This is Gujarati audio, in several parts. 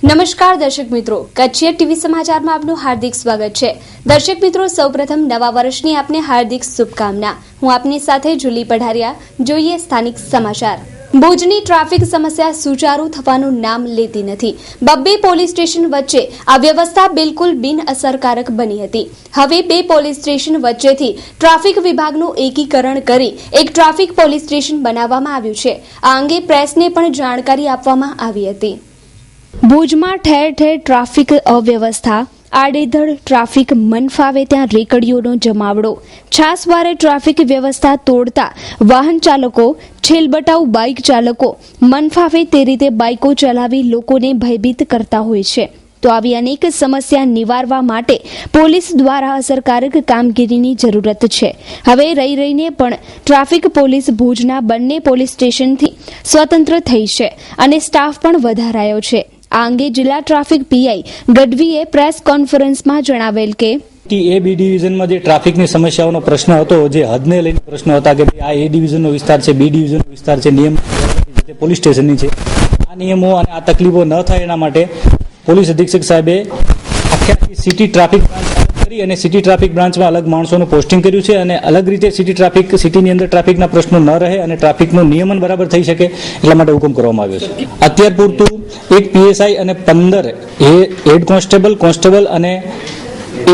નમસ્કાર દર્શક મિત્રો, કચ્છ ટીવી સમાચારમાં આપનું હાર્દિક સ્વાગત છે। દર્શક મિત્રો, સૌપ્રથમ નવા વર્ષની આપને હાર્દિક શુભકામના। હું આપની સાથે જુલી પઢારિયા। જોઈએ સ્થાનિક સમાચાર। ભુજની ટ્રાફિક સમસ્યા સુચારુ થવાનું નામ લેતી નથી। બબ્બે પોલીસ સ્ટેશન વચ્ચે આ વ્યવસ્થા બિલકુલ બિનઅસરકારક બની હતી। હવે 2 પોલીસ સ્ટેશન વચ્ચેથી ટ્રાફિક વિભાગનું એકીકરણ કરી એક ટ્રાફિક પોલીસ સ્ટેશન બનાવવામાં આવ્યું છે। આ અંગે પ્રેસને પણ જાણકારી આપવામાં આવી હતી। ભુજમાં ઠેર ઠેર ટ્રાફિક અવ્યવસ્થા, આડેધડ ટ્રાફિક, મન ફાવે ત્યાં રેકડીઓનો જમાવડો, છાસવારે ટ્રાફિક વ્યવસ્થા તોડતા વાહન ચાલકો, છેલબટાઉ બાઇક ચાલકો મન ફાવે તે રીતે બાઇકો ચલાવી લોકોને ભયભીત કરતા હોય છે। તો આવી અનેક સમસ્યા નિવારવા માટે પોલીસ દ્વારા અસરકારક કામગીરીની જરૂરત છે। હવે રહીને પણ ટ્રાફિક પોલીસ ભુજના બંને પોલીસ સ્ટેશનથી સ્વતંત્ર થઈ છે અને સ્ટાફ પણ વધારાયો છે। આ અંગે જિલ્લા ટ્રાફિક પીઆઈ ગઢવીએ પ્રેસ કોન્ફરન્સમાં જણાવેલ કે એ બી ડિવિઝનમાં જે ટ્રાફિકની સમસ્યાઓનો પ્રશ્ન હતો, જે હદને લઈને પ્રશ્ન હતા કે આ એ ડિવિઝનનો વિસ્તાર છે, બી ડિવિઝનનો વિસ્તાર છે, નિયમ પોલીસ સ્ટેશનની છે, આ નિયમો અને આ તકલીફો ન થાય એના માટે પોલીસ અધિક્ષક સાહેબે આખી સિટી ટ્રાફિક કરી અને સિટી ટ્રાફિક બ્રાન્ચમાં અલગ માણસોનું પોસ્ટિંગ કર્યું છે અને અલગ રીતે સિટીની અંદર ટ્રાફિકના પ્રશ્નો ન રહે અને ટ્રાફિકનું નિયમન બરાબર થઈ શકે એટલા માટે હુકમ કરવામાં આવ્યો છે। અત્યાર પૂરતું એક પીએસઆઈ અને 15 હેડ કોન્સ્ટેબલ અને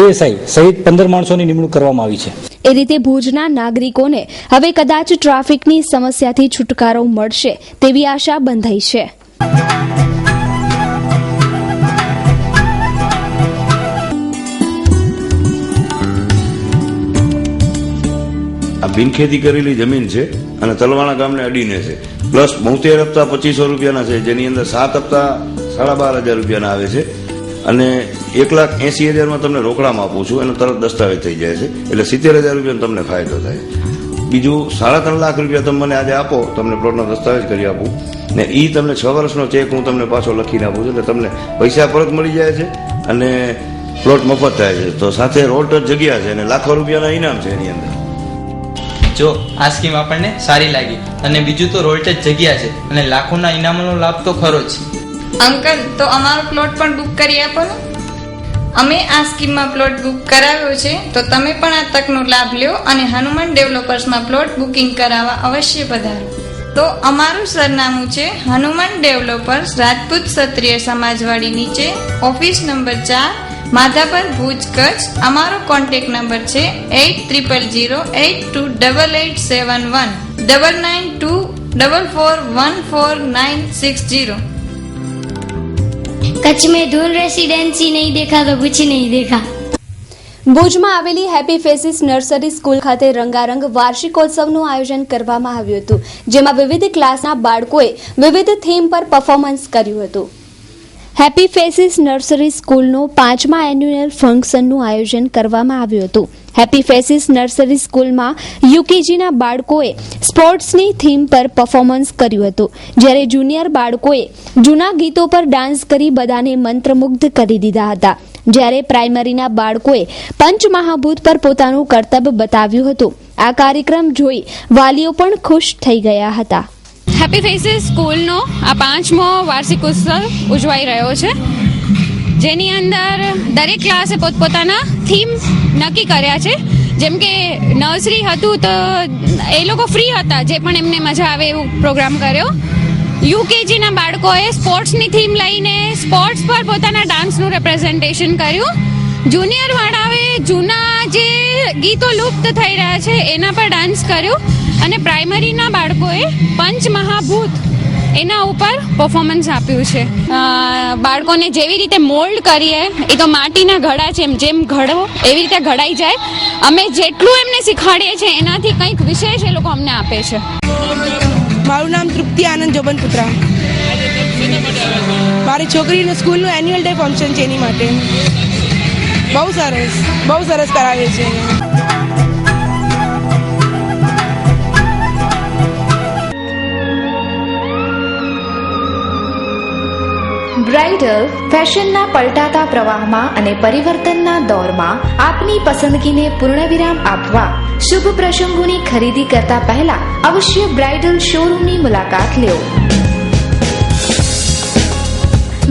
એએસઆઈ સહિત 15 માણસોની નિમણૂક કરવામાં આવી છે। એ રીતે ભુજના નાગરિકોને હવે કદાચ ટ્રાફિકની સમસ્યાથી છુટકારો મળશે તેવી આશા બંધાઈ છે। આ બિનખેતી કરેલી જમીન છે અને તલવાણા ગામને અડીને છે, પ્લસ 72 હપ્તા 2500 રૂપિયાના છે, જેની અંદર 7 હપ્તા 12,500 રૂપિયાના આવે છે અને 1,80,000 તમને રોકડામાં આપું છું, એનો તરત દસ્તાવેજ થઈ જાય છે, એટલે 70,000 રૂપિયાનો તમને ફાયદો થાય। બીજું 3.5 લાખ રૂપિયા તમે મને આજે આપો, તમને પ્લોટનો દસ્તાવેજ કરી આપું ને એ તમને 6 વર્ષનો ચેક હું તમને પાછો લખીને આપું છું, એટલે તમને પૈસા પરત મળી જાય છે અને પ્લોટ મફત થાય છે। તો સાથે રોડ ટચ જગ્યા છે અને લાખો રૂપિયાના ઇનામ છે એની અંદર। જો આ સ્કીમ આપણને સારી લાગી અને બીજું તો રોડ ટચ જગ્યા છે અને લાખોના ઇનામોનો લાભ તો ખરો જ। અંકલ, તો અમારો પ્લોટ પણ બુક કરી આપો ને। અમે આ સ્કીમમાં પ્લોટ બુક કરાવ્યો છે, તો તમે પણ આ તકનો લાભ લ્યો અને હનુમાન ડેવલપર્સમાં પ્લોટ બુકિંગ કરાવવા અવશ્ય પધારો। તો અમારું સરનામું છે હનુમાન ડેવલપર્સ, રાજપૂત ક્ષત્રિય સમાજવાડી નીચે, ઓફિસ નંબર 4, માધાપર, ભુજ, કચ્છ। અમારો કોન્ટેક્ટ નંબર છે 8000828871 9924414960। कच्छ में धूल रेसिडेंसी नहीं देखा तो कुछ नहीं देखा। ભુજમાં આવેલી હેપી ફેસીસ નર્સરી સ્કૂલ ખાતે રંગારંગ વાર્ષિકોત્સવનું આયોજન કરવામાં આવ્યું હતું, જેમાં વિવિધ ક્લાસના બાળકોએ વિવિધ થીમ પર પરફોર્મન્સ કર્યું હતું। હેપી ફેસીસ નર્સરી સ્કૂલનું 5મા એન્યુઅલ ફંક્શનનું આયોજન કરવામાં આવ્યું હતું। હેપી ફેસીસ નર્સરી સ્કૂલમાં યુકેજીના બાળકોએ સ્પોર્ટ્સની થીમ પર પરફોર્મન્સ કર્યું હતું, જ્યારે જુનિયર બાળકોએ જૂના ગીતો પર ડાન્સ કરી બધાને મંત્રમુગ્ધ કરી દીધા હતા, જ્યારે પ્રાઇમરીના બાળકોએ પંચમહાભૂત પર પોતાનું કર્તવ્ય બતાવ્યું હતું। આ કાર્યક્રમ જોઈ વાલીઓ પણ ખુશ થઈ ગયા હતા। હેપી ફેસીસ સ્કૂલનો આ 5મો વાર્ષિક ઉત્સવ ઉજવાઈ રહ્યો છે, જેની અંદર દરેક ક્લાસે પોતપોતાના થીમ નક્કી કર્યા છે। જેમ કે નર્સરી હતું તો એ લોકો ફ્રી હતા, જે પણ એમને મજા આવે એવું પ્રોગ્રામ કર્યો। યુકેજીના બાળકોએ સ્પોર્ટ્સની થીમ લઈને સ્પોર્ટ્સ પર પોતાના ડાન્સનું રિપ્રેઝન્ટેશન કર્યું। જુનિયર વાળાએ જૂના જે ગીતો લુપ્ત થઈ રહ્યા છે એના પર ડાન્સ કર્યો અને પ્રાઇમરીના બાળકોએ પંચમહાભૂત એના ઉપર પરફોર્મન્સ આપ્યું છે। બાળકોને જેવી રીતે મોલ્ડ કરીએ, એ તો માટીના ઘડા છે, જેમ ઘડો એવી રીતે ઘડાઈ જાય। અમે જેટલું એમને શીખવાડીએ છીએ એનાથી કંઈક વિશેષ એ લોકો અમને આપે છે। મારું નામ તૃપ્તિ આનંદ જોબનપુત્રા। મારી છોકરીનું સ્કૂલનું એન્યુઅલ ડે ફંક્શન છે, એની માટે બહુ સરસ કરાવે છે। બ્રાઇડલ ફેશનના પલટાતા પ્રવાહમાં અને પરિવર્તનના દોરમાં આપની પસંદગીને પૂર્ણવિરામ આપવા શુભ પ્રસંગોની ખરીદી કરતા પહેલા અવશ્ય બ્રાઇડલ શોરૂમની મુલાકાત લો।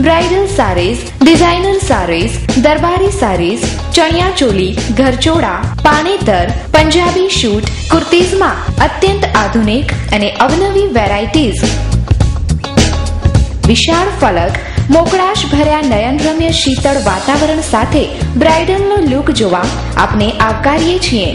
બ્રાઇડલ સારીઝ, ડિઝાઇનર સારીઝ, દરબારી સારીઝ, ચણિયા ચોલી, ઘરચોળા, પાનેતર, પંજાબી શૂટ, કુર્તીઝમાં અત્યંત આધુનિક અને અવનવી વેરાયટીઝ, વિશાળ ફલક, મોકળાશ ભર્યા નયનરમ્ય શીતળ વાતાવરણ સાથે બ્રાઇડલનો લુક જોવા આપને આવકારીએ છીએ.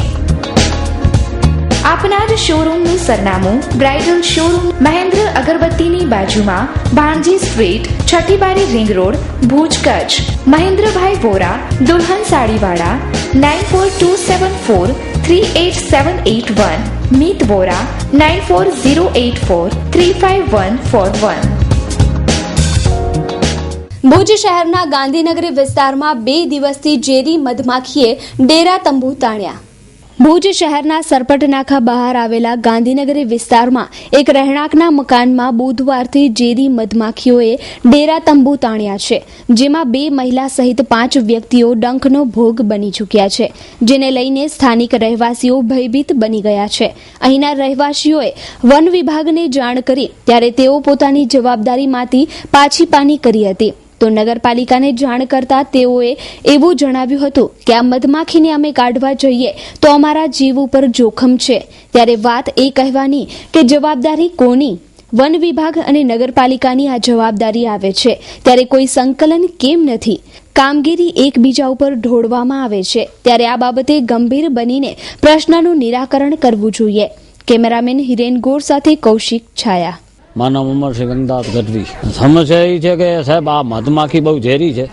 આપના જ શોરૂમનું સરનામું બ્રાઇડલ શોરૂમ મહેન્દ્ર અગરબત્તીની બાજુમાં, ભાણજી સ્ટ્રીટ, છઠ્ઠી બારી રિંગ રોડ, ભુજ, કચ્છ. મહેન્દ્રભાઈ વોરા, દુલ્હન સાડીવાળા, 9424438781. મીત વોરા, 9408435141. ભુજ શહેરના ગાંધીનગર વિસ્તારમાં 2 દિવસથી ઝેરી મધમાખીએ ડેરા તંબુ તાણ્યા. ભુજ શહેરના સરપટ નાકા બહાર આવેલા ગાંધીનગર વિસ્તારમાં એક રહેણાંકના મકાનમાં બુધવારથી ઝેરી મધમાખીઓએ ડેરા તંબુ તાણ્યા છે, જેમાં 2 મહિલા સહિત 5 વ્યક્તિઓ ડંખનો ભોગ બની ચૂક્યા છે, જેને લઈને સ્થાનિક રહેવાસીઓ ભયભીત બની ગયા છે. અહીંના રહેવાસીઓએ વન વિભાગને જાણ કરી ત્યારે તેઓ પોતાની જવાબદારીમાંથી પાછીપાની કરી હતી. તો નગરપાલિકાને જાણ કરતા તેઓએ એવું જણાવ્યું હતું કે આ મધમાખીને અમે કાઢવા જઈએ તો અમારા જીવ ઉપર જોખમ છે. ત્યારે વાત એ કહેવાની કે જવાબદારી કોની? વન વિભાગ અને નગરપાલિકાની આ જવાબદારી આવે છે ત્યારે કોઈ સંકલન કેમ નથી? કામગીરી એકબીજા ઉપર ઢોળવામાં આવે છે ત્યારે આ બાબતે ગંભીર બનીને પ્રશ્નનું નિરાકરણ કરવું જોઈએ. કેમેરામેન હિરેન ગોર સાથે કૌશિક છાયા. મારું નામ અમરસિંહ ગંગદાસ ગઢવી. સમસ્યા એ છે કે સાહેબ આ મધમાખી બહુ ઝેરી છે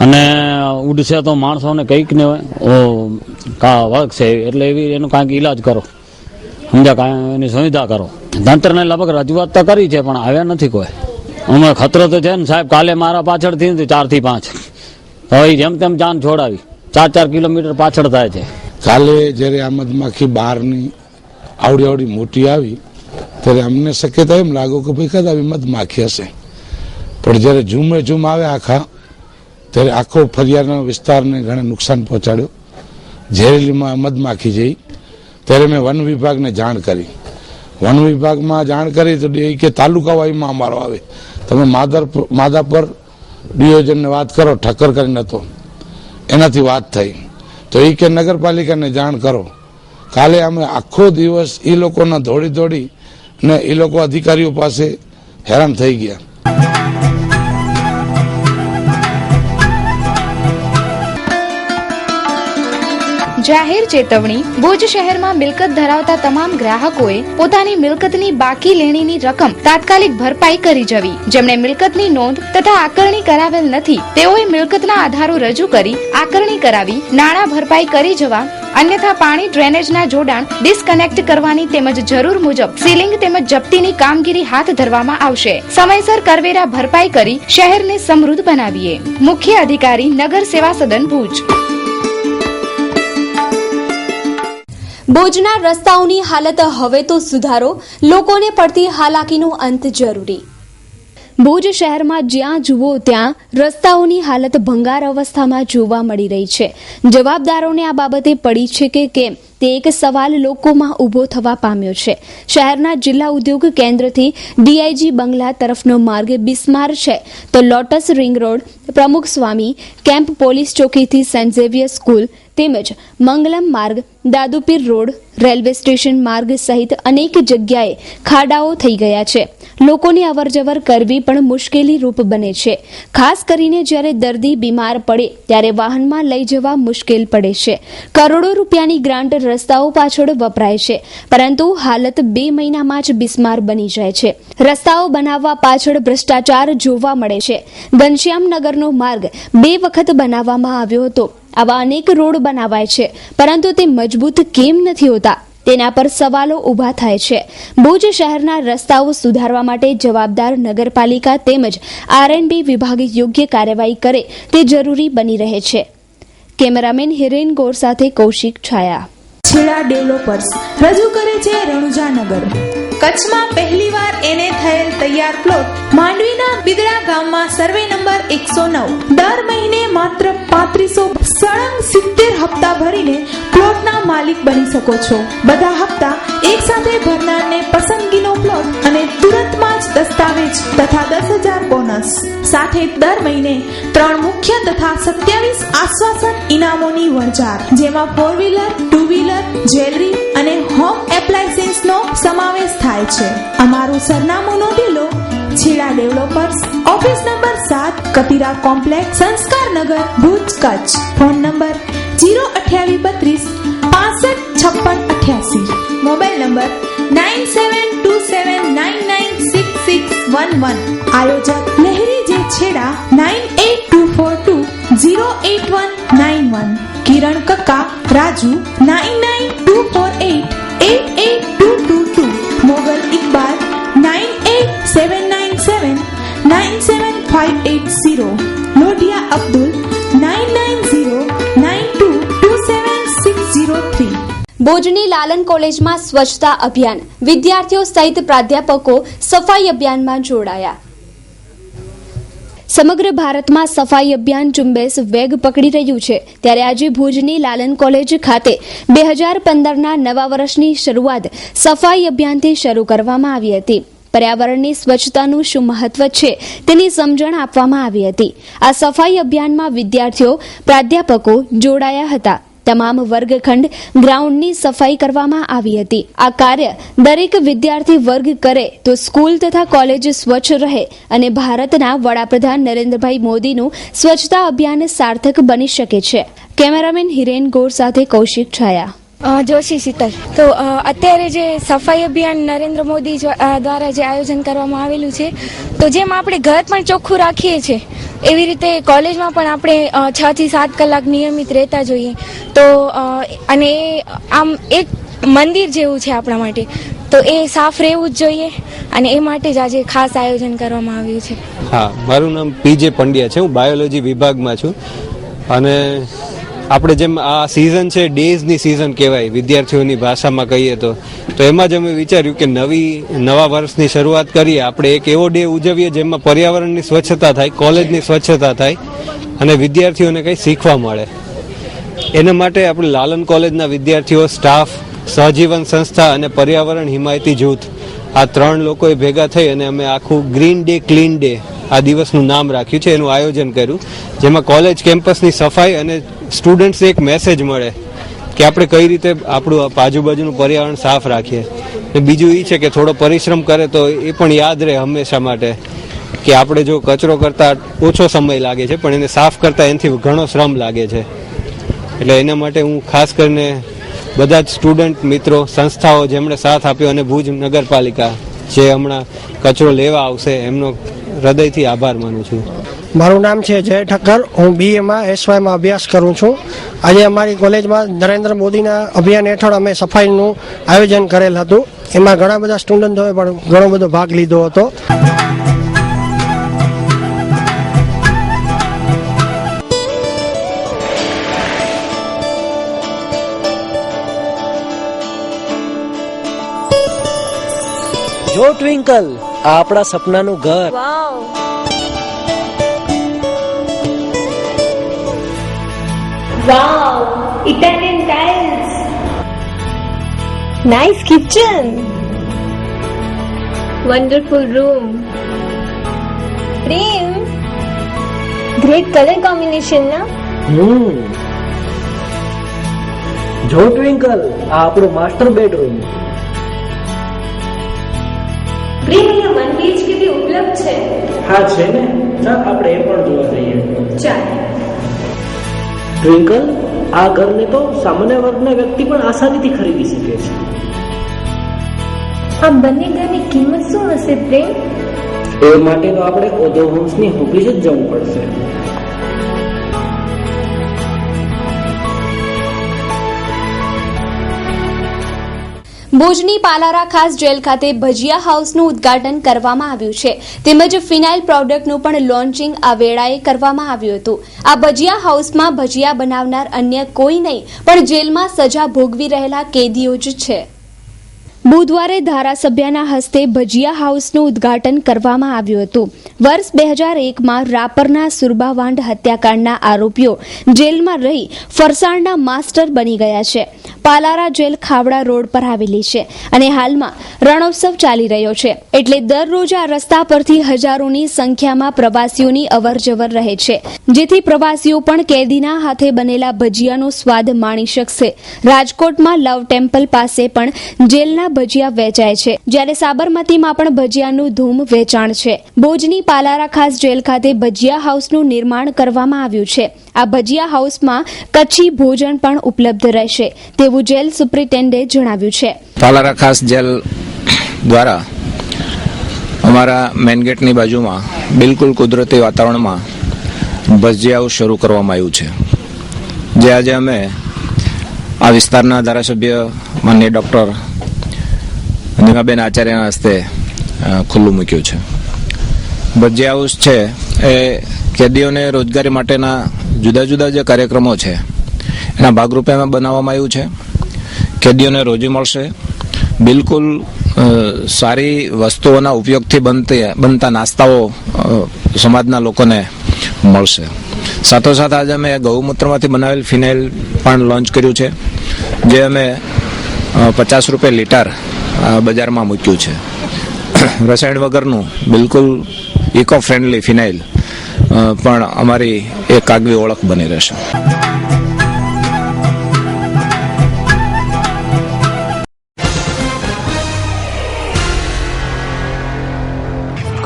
અને ઉડશે તો માણસોને કંઈક ને વળગશે, એટલે એવી એનું કાંઈક ઈલાજ કરો, સમજ્યા, કાંઈ એની સુવિધા કરો. તંત્રને લગભગ રજૂઆત તો કરી છે પણ આવ્યા નથી કોઈ. અમે ખતરો તો છે ને સાહેબ. કાલે મારા પાછળથી 4 થી 5 હવે જેમ તેમ જાન છોડાવી, 4 કિલોમીટર પાછળ થાય છે. કાલે જ્યારે આ મધમાખી બહારની આવડી મોટી આવી ત્યારે અમને શક્યતા એમ લાગ્યો કે ભાઈ કદાચ આવી મધમાખી હશે, પણ જ્યારે ઝૂમ આવે આખા ત્યારે આખો ફરિયાના વિસ્તારને ઘણા નુકસાન પહોંચાડ્યો. ઝેરીલીમાં મધમાખી જઈ ત્યારે મેં વન વિભાગને જાણ કરી. વન વિભાગમાં જાણ કરી તો એ કે તાલુકા વાઈમાં અમારો આવે, તમે માધાપર ડિયોજનને વાત કરો, ઠક્કર કરીને હતો એનાથી વાત થઈ તો એ કે નગરપાલિકાને જાણ કરો. કાલે અમે આખો દિવસ એ લોકોના દોડી ને એ લોકો અધિકારીઓ પાસે હેરાન થઈ ગયા. જાહેર ચેતવણી. ભુજ શહેરમાં મિલકત ધરાવતા તમામ ગ્રાહકોએ પોતાની મિલકતની બાકી લેણીની રકમ તાત્કાલિક ભરપાઈ કરી જવી. જેમણે મિલકતની નોંધ તથા આકરણી કરાવેલ નથી તેઓએ મિલકતના આધારો રજૂ કરી આકરણી કરાવી નાણાં ભરપાઈ કરી જવા. અન્યથા પાણી ડ્રેનેજના જોડાણ ડિસ્કનેક્ટ કરવાની તેમજ જરૂર મુજબ સીલિંગ તેમજ જપ્તીની કામગીરી હાથ ધરવામાં આવશે. સમયસર કરવેરા ભરપાઈ કરી શહેરને સમૃદ્ધ બનાવીએ. મુખ્ય અધિકારી નગર સેવા સદન ભુજ. ભુજના રસ્તાઓની હાલત હવે તો સુધારો, લોકોને પડતી હાલાકીનો અંત જરૂરી. ભુજ શહેરમાં જ્યાં જુઓ ત્યાં રસ્તાઓની હાલત ભંગાર અવસ્થામાં જોવા મળી રહી છે. જવાબદારોને આ બાબતે પડી છે કે કેમ તે એક સવાલ લોકોમાં ઊભો થવા પામ્યો છે. શહેરના જિલ્લા ઉદ્યોગ કેન્દ્રથી ડીઆઈજી બંગલા તરફનો માર્ગ બિસ્માર છે તો lotus ring road, Pramukh Swami camp, police ચોકીથી સેન્ટ ઝેવિયર સ્કૂલ તેમજ મંગલમ માર્ગ, દાદુપીર રોડ, રેલવે સ્ટેશન માર્ગ સહિત અનેક જગ્યાએ ખાડાઓ થઈ ગયા છે. લોકોની અવરજવર કરવી પણ મુશ્કેલી રૂપ બને છે. ખાસ કરીને જ્યારે દર્દી બીમાર પડે ત્યારે વાહનમાં લઈ જવા મુશ્કેલ પડે છે. કરોડો રૂપિયાની ગ્રાન્ટ રસ્તાઓ પાછળ વપરાય છે પરંતુ હાલત 2 મહિનામાં જ બિસ્માર બની જાય છે. રસ્તાઓ બનાવવા પાછળ ભ્રષ્ટાચાર જોવા મળે છે. ઘનશ્યામનગરનો માર્ગ 2 વખત બનાવવામાં આવ્યો હતો. આવા અનેક રોડ બનાવાય છે પરંતુ તે મજબૂત કેમ નથી હોતા તેના પર સવાલો ઊભા થાય છે. ભુજ શહેરના રસ્તાઓ સુધારવા માટે જવાબદાર નગરપાલિકા તેમજ આરએનબી વિભાગ યોગ્ય કાર્યવાહી કરે તે જરૂરી બની રહે છે. કેમેરામેન હિરેન ગોર સાથે કૌશિક છાયા. છેડા ડેવલપર્સ રજૂ કરે છે રણુજાનગર. કચ્છમાં પહેલીવાર એને થયેલ તૈયાર પ્લોટ માંડવીના બિદડા ગામમાં સર્વે નંબર 109. દર મહિને માત્ર 3500 સળંગ 70 હપ્તા ભરીને પ્લોટના માલિક બની શકો છો. બધા હપ્તા એક સાથે ભરનારને પસંદગીનો પ્લોટ અને તુરંતમાં તેમજ દસ્તાવેજ તથા 10,000 બોનસ સાથે દર મહિને 3 મુખ્ય તથા 27 આશ્વાસન ઇનામોની વણઝાર, જેમાં 4-વ્હીલર, 2-વ્હીલર, જ્વેલરી અને હોમ એપ્લાયન્સીસ નો સમાવેશ થાય છે. અમારું સરનામું નોંધી લો. છેડા developers, office number 7, Katira complex, Sanskarnagar, Bhuj, Kutch. Phone number 02832 655688. Mobile number 9727996611. આયોજક લહેરી જે છેડા 9824208191. કિરણ કક્કા રાજુ 9924888222. મોગલ ઇકબાલ 987997978580. લોઢિયા અબ્દુલ 9909227603. ભુજની લાલન કોલેજમાં સ્વચ્છતા અભિયાન, વિદ્યાર્થીઓ સહિત પ્રાધ્યાપકો સફાઈ અભિયાનમાં જોડાયા. સમગ્ર ભારતમાં સફાઈ અભિયાન ઝુંબેશ વેગ પકડી રહ્યું છે, ત્યારે આજે ભુજની લાલન કોલેજ ખાતે 2015ના નવા વર્ષની શરૂઆત સફાઈ અભિયાનથી શરૂ કરવામાં આવી હતી. પર્યાવરણની સ્વચ્છતાનું શું મહત્વ છે તેની સમજણ આપવામાં આવી હતી. આ સફાઈ અભિયાનમાં વિદ્યાર્થીઓ, પ્રાધ્યાપકો જોડાયા હતા. તમામ વર્ગખંડ, ગ્રાઉન્ડની સફાઈ કરવામાં આવી હતી. આ કાર્ય દરેક વિદ્યાર્થી વર્ગ કરે તો સ્કૂલ તથા કોલેજ સ્વચ્છ રહે અને ભારતના વડાપ્રધાન નરેન્દ્રભાઈ મોદીનું સ્વચ્છતા અભિયાન સાર્થક બની શકે છે. કેમેરામેન હિરેન ગોર સાથે કૌશિક છાયા. જોશી શીતલ. તો અત્યારે જે સફાઈ અભિયાન નરેન્દ્ર મોદી દ્વારા જે આયોજન કરવામાં આવેલું છે, તો જેમ આપણે ઘર પણ ચોખ્ખું રાખીએ છીએ એવી રીતે કોલેજમાં પણ આપણે 6 થી 7 કલાક નિયમિત રહેતા જોઈએ. તો અને આમ એક મંદિર જેવું છે આપણા માટે, તો એ સાફ રહેવું જ જોઈએ અને એ માટે જ આજે ખાસ આયોજન કરવામાં આવ્યું છે. હા, મારું નામ પીજે પંડ્યા છે. હું બાયોલોજી વિભાગમાં છું. અને આપણે જેમ આ સિઝન છે, ડેઝની સિઝન કહેવાય વિદ્યાર્થીઓની ભાષામાં કહીએ તો એમાં જ અમે વિચાર્યું કે નવા વર્ષની શરૂઆત કરીએ. આપણે એક એવો ડે ઉજવીએ જેમાં પર્યાવરણની સ્વચ્છતા થાય, કોલેજની સ્વચ્છતા થાય અને વિદ્યાર્થીઓને કંઈ શીખવા મળે. એના માટે આપણે લાલન કોલેજના વિદ્યાર્થીઓ, સ્ટાફ, સહજીવન સંસ્થા અને પર્યાવરણ હિમાયતી જૂથ, આ 3 લોકોએ ભેગા થઈ અને અમે આખું ગ્રીન ડે ક્લીન ડે આ દિવસનું નામ રાખ્યું છે. એનું આયોજન કર્યું, જેમાં કોલેજ કેમ્પસની સફાઈ અને સ્ટુડન્ટ્સને એક મેસેજ મળે કે આપણે કઈ રીતે આપણું આજુબાજુનું પર્યાવરણ સાફ રાખીએ. અને બીજું એ છે કે થોડો પરિશ્રમ કરે તો એ પણ યાદ રહે હંમેશા માટે કે આપણે જો કચરો કરતા ઓછો સમય લાગે છે પણ એને સાફ કરતા એનાથી ઘણો શ્રમ લાગે છે. એટલે એના માટે હું ખાસ કરીને બધા જ સ્ટુડન્ટ મિત્રો, સંસ્થાઓ જેમણે સાથ આપ્યો અને ભુજ નગરપાલિકા જે હમણાં કચરો લેવા આવશે એમનો હૃદયથી આભાર માનું છું. મારું નામ છે જય ઠક્કર. હું BA SYમાં અભ્યાસ કરું છું. આજે અમારી કોલેજમાં નરેન્દ્ર મોદીના અભિયાન હેઠળ અમે સફાઈનું આયોજન કરેલ હતું. એમાં ઘણા બધા સ્ટુડન્ટોએ પણ ઘણો બધો ભાગ લીધો હતો. જો ટ્વિંકલ, આ આપણા સપનાનું ઘર. Wow, Italian tiles. Nice kitchen. Wonderful room. Prem, great color combination, na? જો ટ્વિંકલ, આ આપણું માસ્ટર બેડરૂમ. પ્રેમ, અહીંયા 1 BHK भी ઉપલબ્ધ છે. હા છે ને, ચાલ આપણે એ પણ જોવા જઈએ. ચાલ. ટ્વિંકલ, આ ઘરને તો સામાન્ય વર્ગના વ્યક્તિ પણ આસાનીથી ખરીદી શકે છે. આ બંને ઘરની કિંમત શું હશે પ્રેમ? એ માટે તો આપણે ઓધો હોમ્સની ઓફિસે જ જવું પડશે. ભુજની પાલારા ખાસ જેલ ખાતે ભજીયા હાઉસનું ઉદ્ઘાટન કરવામાં આવ્યું છે, તેમજ ફિનાઇલ પ્રોડક્ટનું પણ લોન્ચિંગ આ વેળાએ કરવામાં આવ્યું હતું. આ ભજીયા હાઉસમાં ભજીયા બનાવનાર અન્ય કોઈ નહીં પણ જેલમાં સજા ભોગવી રહેલા કેદીઓ જ છે. બુધવારે ધારાસભ્યના હસ્તે ભજીયા હાઉસનું ઉદ્ઘાટન કરવામાં આવ્યું હતું. વર્ષ 2001માં રાપરના સુરબાવાંડ હત્યાકાંડના આરોપીઓ જેલમાં રહી ફરસાણના માસ્ટર બની ગયા છે. પાલારા જેલ ખાવડા રોડ પર આવેલી છે અને હાલમાં રણોત્સવ ચાલી રહ્યો છે, એટલે દરરોજ આ રસ્તા પરથી હજારોની સંખ્યામાં પ્રવાસીઓની અવરજવર રહે છે, જેથી પ્રવાસીઓ પણ કેદીના હાથે બનેલા ભજીયાનો સ્વાદ માણી શકશે. રાજકોટમાં લવ ટેમ્પલ પાસે પણ જેલના ભજીયા વેચાય છે, જ્યારે સાબરમતીમાં પણ ભજીયાનું ધૂમ વેચાણ છે. ભુજની પાલારા ખાસ જેલ ખાતે ભજીયા હાઉસનું નિર્માણ કરવામાં આવ્યું છે. આ ભજીયા હાઉસમાં કચ્છી ભોજન પણ ઉપલબ્ધ રહેશે તેવું જેલ સુપ્રિન્ટેન્ડન્ટે જણાવ્યું છે. પાલારા ખાસ જેલ દ્વારા અમારા મેન ગેટની બાજુમાં બિલકુલ કુદરતી વાતાવરણમાં ભજીયા હાઉસ શરૂ કરવામાં આવ્યું છે, જે આજે અમે આ વિસ્તારના ધારાસભ્ય માનનીય ડૉક્ટર નીમાબેન આચાર્યના હસ્તે ખુલ્લું મૂક્યું છે. ભજીયા હાઉસ છે એ કેદીઓને રોજગારી માટેના જુદા જુદા જે કાર્યક્રમો છે એના ભાગરૂપે અમે બનાવવામાં આવ્યું છે. કેદીઓને રોજી મળશે, બિલકુલ સારી વસ્તુઓના ઉપયોગથી બનતા નાસ્તાઓ સમાજના લોકોને મળશે. સાથોસાથ આજે અમે ગૌમૂત્રમાંથી બનાવેલ ફિનાઇલ પણ લોન્ચ કર્યું છે, જે અમે 50 રૂપિયા લીટર બજારમાં મૂક્યું છે. રસાયણ વગરનું બિલકુલ ઇકો ફ્રેન્ડલી ફિનાઇલ પણ અમારી એક આગવી ઓળખ બની રહેશે.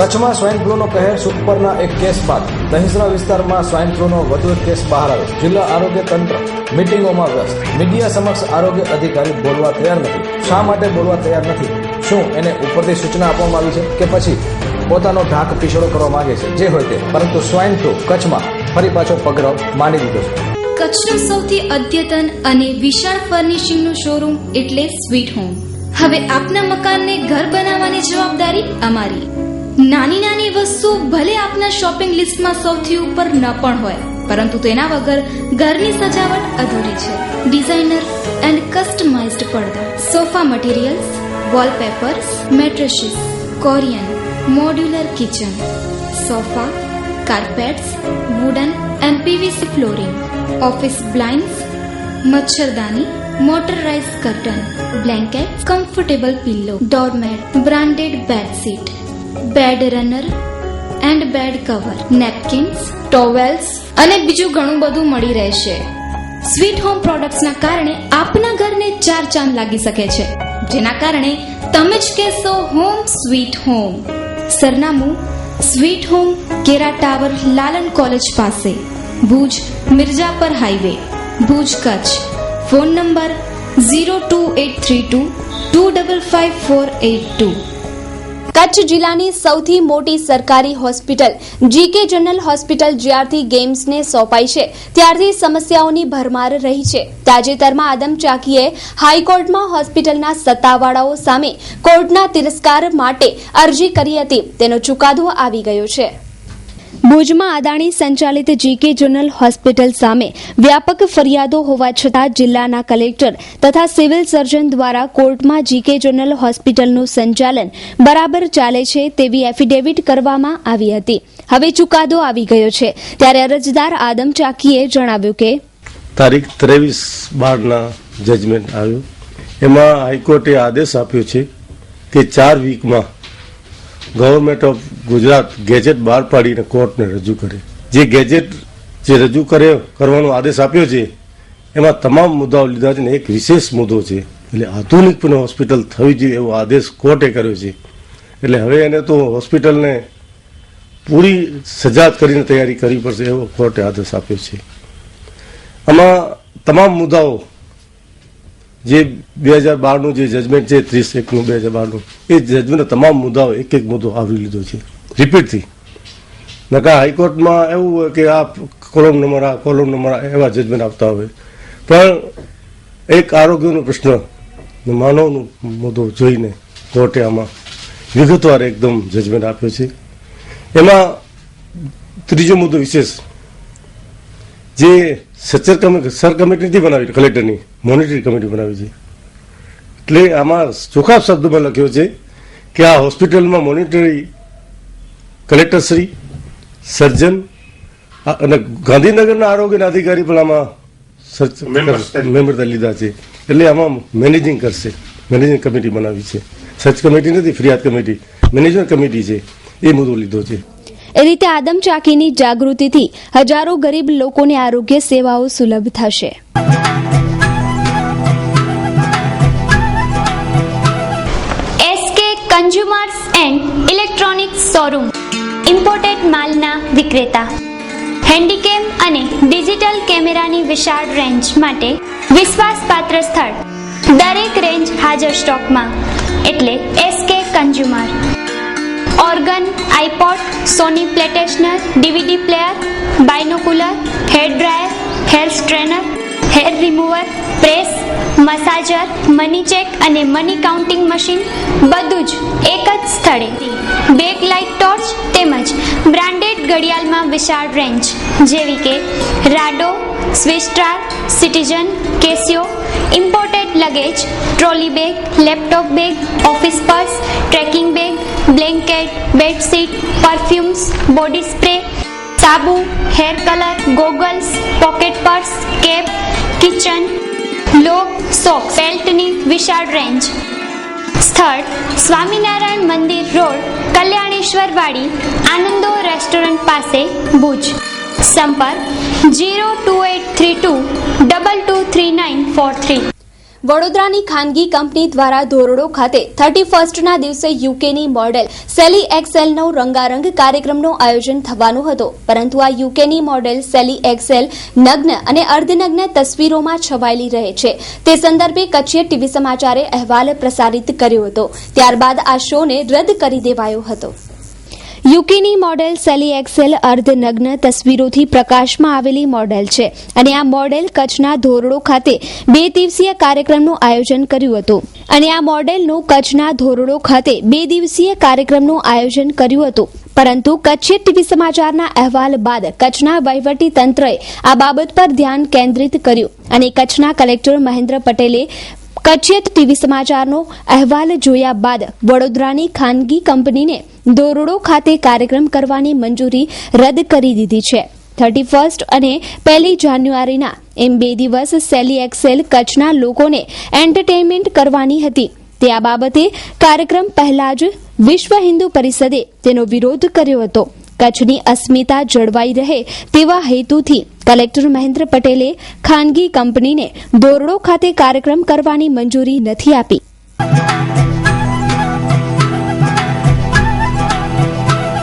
કચ્છમાં સ્વાઇન ફ્લૂનો કહેર સુપરના એક કેસ બાદ દહીસરા વિસ્તારમાં સ્વાઇન ફ્લૂનો વધુ એક કેસ બહાર આવ્યો. જિલ્લા આરોગ્ય તંત્ર મીટિંગોમાં વ્યસ્ત. મીડિયા સમક્ષ આરોગ્ય અધિકારી બોલવા તૈયાર નથી. શા માટે બોલવા તૈયાર નથી? શું એને ઉપરથી સૂચના આપવામાં આવી છે કે પછી પોતાનો ઢાક પીછળો કરવા માંગે છે? જે હોય તે, પરંતુ સ્વાઇન ફ્લૂ કચ્છમાં ફરી પાછો પગરવ માંડી દીધો છે. કચ્છનું સૌથી અદ્યતન અને વિશાળ ફર્નિશિંગનું શોરૂમ એટલે સ્વીટ હોમ. હવે આપના મકાનને ઘર બનાવવાની જવાબદારી અમારી. નાની નાની વસ્તુ ભલે આપના શોપિંગ લિસ્ટમાં સૌથી ઉપર ન પણ હોય, પરંતુ તેના વગર ઘરની સજાવટ અધૂરી છે. ડિઝાઇનર એન્ડ કસ્ટમાઇઝ્ડ પડદા, sofa materials, wallpapers, mattresses, Corian, modular kitchen, sofa, carpets, wooden and PVC flooring, office blinds, મચ્છરદાની, motorised curtain, blanket, comfortable pillow, doormat, branded bedsheet, bed runner and bed cover, napkins, towels અને બીજું ઘણું બધું મળી રહેશે. સ્વીટ હોમ પ્રોડક્ટ્સના કારણે આપના ઘરને 4 ચાંદ લાગી શકે છે, જેના કારણે તમે જ કહેશો હોમ સ્વીટ હોમ. સરનામું સ્વીટ હોમ, કેરા ટાવર, લાલન કોલેજ પાસે, Bhuj Mirjapar highway, Bhuj Kutch. Phone number 02832 255482. Kutch જિલ્લાની સૌથી મોટી સરકારી હોસ્પિટલ જીકે જનરલ હોસ્પિટલ જ્યારથી ગેમ્સને સોંપાઈ છે ત્યારથી સમસ્યાઓની ભરમાર રહી છે. તાજેતરમાં આદમ ચાકીએ હાઈકોર્ટમાં હોસ્પિટલના સત્તાવાળાઓ સામે કોર્ટના તિરસ્કાર માટે અરજી કરી હતી. તેનો ચુકાદો આવી ગયો છે. ભુજમાં અદાણી સંચાલિત જીકે જનરલ હોસ્પિટલ સામે વ્યાપક ફરિયાદો હોવા છતાં જિલ્લાના કલેક્ટર તથા સિવિલ સર્જન દ્વારા કોર્ટમાં જીકે જનરલ હોસ્પિટલનું સંચાલન બરાબર ચાલે છે તેવી એફિડેવિટ કરવામાં આવી હતી. હવે ચુકાદો આવી ગયો છે, ત્યારે અરજદાર આદમ ચાકીએ જણાવ્યું કે તારીખ 23/12ના જજમેન્ટ આવ્યું. એમાં હાઈકોર્ટે આદેશ આપ્યો છે કે 4 વીકમાં ગવર્મેન્ટ ઓફ ગુજરાત ગેજેટ બહાર પાડીને કોર્ટને રજૂ કરે. જે ગેજેટ જે રજૂ કરવાનો આદેશ આપ્યો છે એમાં તમામ મુદ્દાઓ લીધા છે ને એક વિશેષ મુદ્દો છે, એટલે આધુનિક હોસ્પિટલ થવી જોઈએ એવો આદેશ કોર્ટે કર્યો છે. એટલે હવે એને તો હોસ્પિટલને પૂરી સજાદ કરીને તૈયારી કરવી પડશે એવો કોર્ટે આદેશ આપ્યો છે. આમાં તમામ મુદ્દાઓ જે 2012નું જે જજમેન્ટ છે 30/1/2012નું એ જજમેન્ટ તમામ મુદ્દાઓ એક એક મુદ્દો આવરી લીધો છે રિપીટથી. નકા હાઈકોર્ટમાં એવું હોય કે આ કોલમ નંબર એવા જજમેન્ટ આપતા હોય, પણ એક આરોગ્યનો પ્રશ્ન માનવનો મુદ્દો જોઈને કોર્ટે આમાં વિગતવાર એકદમ જજમેન્ટ આપ્યો છે. એમાં ત્રીજો મુદ્દો વિશેષ જે સર કમિટી નથી બનાવી, કલેક્ટરની મોનિટરી કમિટી બનાવી છે, એટલે આમાં ચોખ્ખા શબ્દોમાં લખ્યો છે કે આ હોસ્પિટલમાં મોનિટરી કલેક્ટરશ્રી, સર્જન અને ગાંધીનગરના આરોગ્યના અધિકારી પણ આમાં મેમ્બર લીધા છે. એટલે આમાં મેનેજિંગ કરશે. મેનેજિંગ કમિટી બનાવી છે. સર્ચ કમિટી નથી, ફરિયાદ કમિટી, મેનેજમેન્ટ કમિટી છે. એ મુદ્દો લીધો છે. એ રીતે આદમચાકીની જાગૃતિથી હજારો ગરીબ લોકોને આરોગ્ય સેવાઓ સુલભ થશે. SK consumers and electronics showroom imported માલના વિક્રેતા. હેન્ડીકેમ અને ડિજિટલ કેમેરાની વિશાળ રેન્જ માટે વિશ્વાસપાત્ર સ્થળ. દરેક રેન્જ હાજર સ્ટોકમાં, એટલે SK consumer. Organ, iPod, Sony PlayStation, DVD player, binocular, hair dryer, hair straightener, hair remover, press, massager, money check અને મની કાઉન્ટિંગ મશીન, બધું જ એક જ સ્થળે. બેક લાઇટ ટોર્ચ તેમજ બ્રાન્ડેડ ઘડિયાળમાં વિશાળ રેન્જ જેવી કે Rado, Swisstar, Citizen, Casio. Imported luggage, trolley bag, laptop bag, office purse, trekking bag, blanket, bedsheet, perfumes, body spray, સાબુ, hair colour, goggles, pocket purse, cap, kitchen, lock, socks, બેલ્ટની વિશાળ રેન્જ. સ્થળ સ્વામિનારાયણ મંદિર રોડ, કલ્યાણેશ્વર વાડી, આનંદો રેસ્ટોરન્ટ પાસે, ભુજ. સંપર્ક 02832223943. વડોદરાની ખાનગી કંપની દ્વારા ધોરડો ખાતે 31ના દિવસે યુકેની મોડેલ સેલી એક્સેલનો રંગારંગ કાર્યક્રમનું આયોજન થવાનું હતું, પરંતુ આ યુકેની મોડેલ સેલી એક્સેલ નગ્ન અને અર્ધનગ્ન તસવીરોમાં છવાયેલી રહે છે. તે સંદર્ભે કચ્છીય ટીવી સમાચારે અહેવાલ પ્રસારિત કર્યો હતો. ત્યારબાદ આ શોને રદ કરી દેવાયો હતો. યુકેની મોડેલ સેલી એક્સેલ અર્ધનગ્ન તસવીરોથી પ્રકાશમાં આવેલી મોડેલ છે અને આ મોડેલ કચ્છના ધોરડો ખાતે 2 દિવસીય કાર્યક્રમનું આયોજન કર્યું હતું. પરંતુ કચ્છીય ટીવી સમાચારના અહેવાલ બાદ કચ્છના વહીવટી તંત્રએ આ બાબત પર ધ્યાન કેન્દ્રિત કર્યું અને કચ્છના કલેક્ટર મહેન્દ્ર પટેલે કચ્છીય ટીવી સમાચારનો અહેવાલ જોયા બાદ વડોદરાની ખાનગી કંપનીને ધોરડો ખાતે કાર્યક્રમ કરવાની મંજૂરી રદ કરી દીધી છે. 31 અને 1 જાન્યુઆરીના એમ 2 દિવસ સેલી એક્સેલ કચ્છના લોકોને એન્ટરટેનમેન્ટ કરવાની હતી. તે આ બાબતે કાર્યક્રમ પહેલા જ વિશ્વ હિન્દુ પરિષદે તેનો વિરોધ કર્યો હતો. કચ્છની અસ્મિતા જળવાઈ રહે તેવા હેતુથી કલેક્ટર મહેન્દ્ર પટેલે ખાનગી કંપનીને ધોરડો ખાતે કાર્યક્રમ કરવાની મંજૂરી નથી આપી.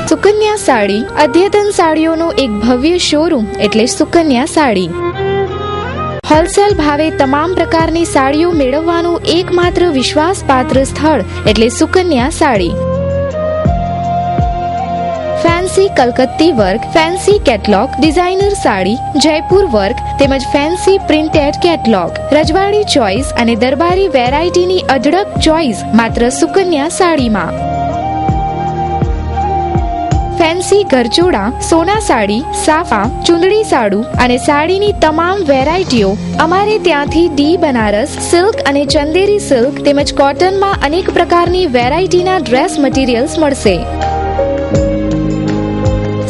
સુકન્યા સાડી અદ્યતન સાડીઓનો એક ભવ્ય શોરૂમ એટલે સુકન્યા સાડી. હોલસેલ ભાવે તમામ પ્રકારની સાડીઓ મેળવવાનું એકમાત્ર વિશ્વાસપાત્ર સ્થળ એટલે સુકન્યા સાડી. ફેન્સી કલકત્તી work, fancy catalogue, designer sari, Jaipur work તેમજ ફેન્સી પ્રિન્ટેડ કેટલોગ, રજવાડી ચોઇસ અને દરબારી વેરાયટીની અઢળક ચોઇસ માત્ર સુકન્યા સાડીમાં. ફેન્સી ગરચોડા, સોના સાડી, સાફા, ચુંદડી સાડુ અને સાડીની તમામ વેરાયટીઓ અમારે ત્યાંથી ડી બનારસ સિલ્ક અને ચંદેરી સિલ્ક તેમજ કોટનમાં અનેક પ્રકારની વેરાયટીના ડ્રેસ મટીરિયલ્સ મળશે.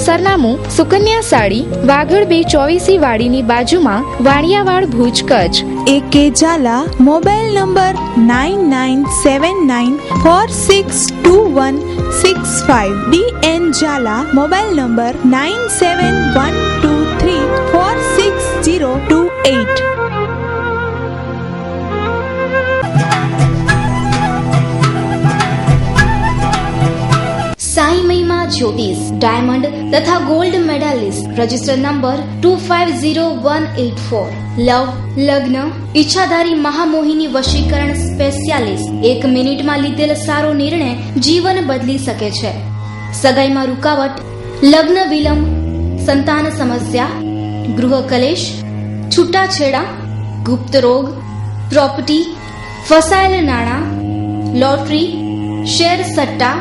સરનામું સુકન્યા સાડી, વાગડ 224 વાડીની બાજુમાં, Vaniyawad, Bhuj, Kutch. AK Jhala, mobile number 9979462165. DN Jhala, mobile number 9712346028. Sai Mahima Jyotish diamond તથા gold medalist, register number 250184. Love, લગ્ન, ઈચ્છાધારી મહામોહિની વશીકરણ સ્પેશિયાલિસ્ટ. 1 મિનિટમાં લીધેલ સારો નિર્ણય જીવન બદલી શકે છે. સગાઈમાં રૂકાવટ, લગ્ન વિલંબ, સંતાન સમસ્યા, ગૃહ કલેશ, છૂટાછેડા, ગુપ્ત રોગ, પ્રોપર્ટી, ફસાયેલ નાણાં, લોટરી, શેર સટ્ટા,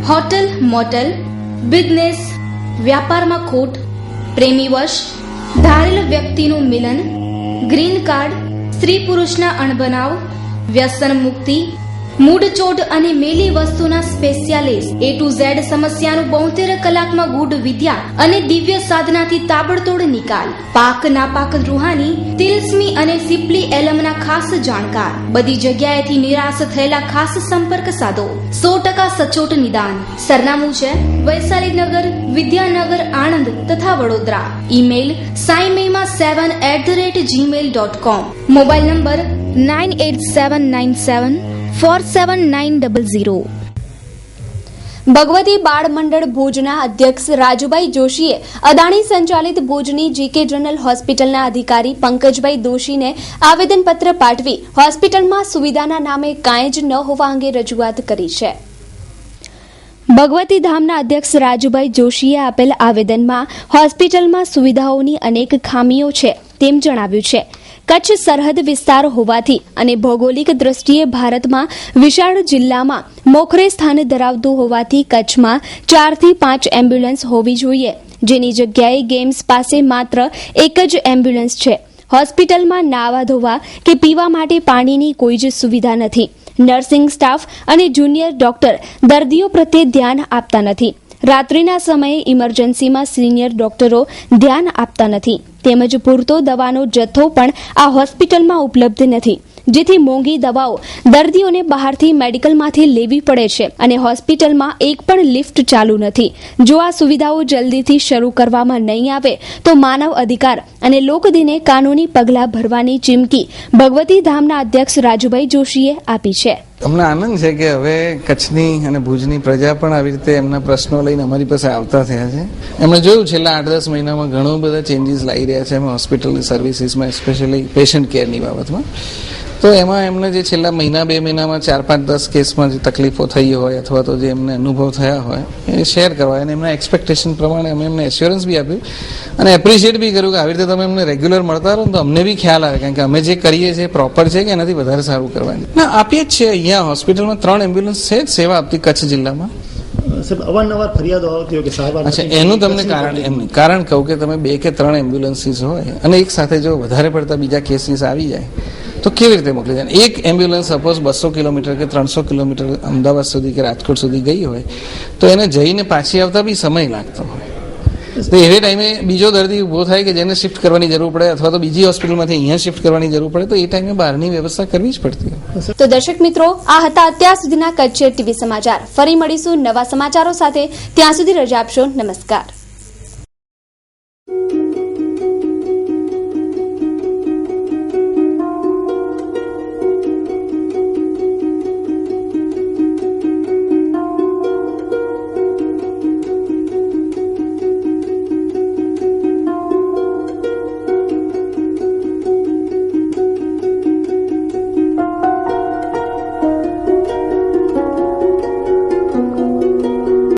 હોટલ મોટલ, બિઝનેસ, વ્યાપારમાં ખોટ, પ્રેમીવશ, ધારેલ વ્યક્તિનું મિલન, ગ્રીન કાર્ડ, સ્ત્રી પુરુષના અણબનાવ, વ્યસન મુક્તિ, મૂડચોડ અને મેલી વસ્તુના સ્પેશિયાલિસ્ટ, A to Z સમસ્યાનું 72 કલાકમાં ગુડ વિદ્યા અને દિવ્ય સાધનાથી તાબડતોડ નિકાલ. પાક નાપાક રૂહાની, તિલસ્મી અને સિપ્લી એલમના ખાસ જાણકાર. બધી જગ્યાએથી નિરાશ થયેલા ખાસ સંપર્ક સાધો. 100% સચોટ નિદાન. સરનામું છે વૈશાલીનગર, વિદ્યાનગર, આણંદ તથા Vadodara. Email saimema7@gmail.com. Mobile number 9879747900. Bhagwati બાળ મંડળ ભુજના અધ્યક્ષ રાજુભાઈ જોશીએ અદાણી સંચાલિત ભુજની GK જનરલ હોસ્પિટલના અધિકારી પંકજભાઈ દોશીને આવેદનપત્ર પાઠવી હોસ્પિટલમાં સુવિધાના નામે કાંઈ જ ન હોવા અંગે રજૂઆત કરી છે. ભગવતી ધામના અધ્યક્ષ રાજુભાઈ જોશીએ આપેલ આવેદનમાં હોસ્પિટલમાં સુવિધાઓની અનેક ખામીઓ છે તેમ જણાવ્યું છે. કચ્છ સરહદ વિસ્તાર હોવાથી અને ભૌગોલિક દ્રષ્ટિએ ભારતમાં વિશાળ જિલ્લામાં મોખરે સ્થાન ધરાવતું હોવાથી કચ્છમાં 4 થી 5 એમ્બ્યુલન્સ હોવી જોઈએ, જેની જગ્યાએ ગેમ્સ પાસે માત્ર એક જ એમ્બ્યુલન્સ છે. હોસ્પિટલમાં નાવા ધોવા કે પીવા માટે પાણીની કોઈ જ સુવિધા નથી. નર્સિંગ સ્ટાફ અને જુનિયર ડોક્ટર દર્દીઓ પ્રત્યે ધ્યાન આપતા નથી. રાત્રિના સમયે ઇમરજન્સીમાં સિનિયર ડોક્ટરો ધ્યાન આપતા નથી. તેમજ પૂરતો દવાનો જથ્થો પણ આ હોસ્પિટલમાં ઉપલબ્ધ નથી, જેથી મોંઘી દવાઓ દર્દીઓને બહારથી મેડિકલમાંથી લેવી પડે છે અને હોસ્પિટલમાં એક પણ લિફ્ટ ચાલુ નથી. જો આ સુવિધાઓ જલ્દીથી શરૂ કરવામાં નહીં આવે તો માનવ અધિકાર અને લોકદીને કાનૂની પગલાં ભરવાની ચીમકી ભગવતી ધામના અધ્યક્ષ રાજુભાઈ જોશીએ આપી છે. અમને આનંદ છે કે હવે કચ્છની અને ભુજની પ્રજા પણ આવી રીતે એમના પ્રશ્નો લઈને અમારી પાસે આવતા થયા છે. એમણે જોયું છેલ્લા 8-10 મહિનામાં ઘણો બધા ચેન્જીસ લાવી રહ્યા છે એમાં હોસ્પિટલની સર્વિસીસમાં, સ્પેશિયલી પેશન્ટ કેરની બાબતમાં. તો એમાં એમને જે છેલ્લા મહિના 2 મહિનામાં 4-5-10 કેસમાં જે તકલીફો થઈ હોય અથવા તો જે એમને અનુભવ થયા હોય એ શેર કરવા અને એમના એક્સપેક્ટેશન પ્રમાણે અમે એમને એશ્યોરન્સ બી આપ્યું અને એપ્રિશિએટ બી કર્યું કે આવી રીતે તમે એમને રેગ્યુલર મળતા રહો તો અમને બી ખ્યાલ આવે, કારણ કે અમે જે કરીએ છીએ પ્રોપર છે કે એનાથી વધારે સારું કરવાની. ના, આપીએ જ છે. અહીંયા હોસ્પિટલમાં 3 એમ્બ્યુલન્સ છે જ સેવા આપતી કચ્છ જિલ્લામાં. અવારનવાર ફરિયાદો આવતી હોય કે સારવાર. અચ્છા, એનું તમને કારણ કહું કે તમે 2 કે 3 એમ્બ્યુલન્સીસ હોય અને એક સાથે જો વધારે પડતા બીજા કેસીસ આવી જાય તો કેવી રીતે મોકલી જાય? એક એમ્બ્યુલન્સ સપોઝ 200 કિલોમીટર કે 300 કિલોમીટર અમદાવાદ સુધી કે રાજકોટ સુધી ગઈ હોય તો એને જઈને પાછી આવતા બી સમય લાગતો હોય. તો એવે ટાઈમે બીજો દર્દી ઉભો થાય કે જેને શિફ્ટ કરવાની જરૂર પડે અથવા તો બીજી હોસ્પિટલમાંથી અહીંયા શિફ્ટ કરવાની જરૂર પડે તો એ ટાઈમે બહારની વ્યવસ્થા કરવી જ પડતી હોય. તો દર્શક મિત્રો, આ હતા અત્યાર સુધીના કચ્છ ટીવી સમાચાર. ફરી મળીશું નવા સમાચારો સાથે. ત્યાં સુધી રજા આપશો. નમસ્કાર.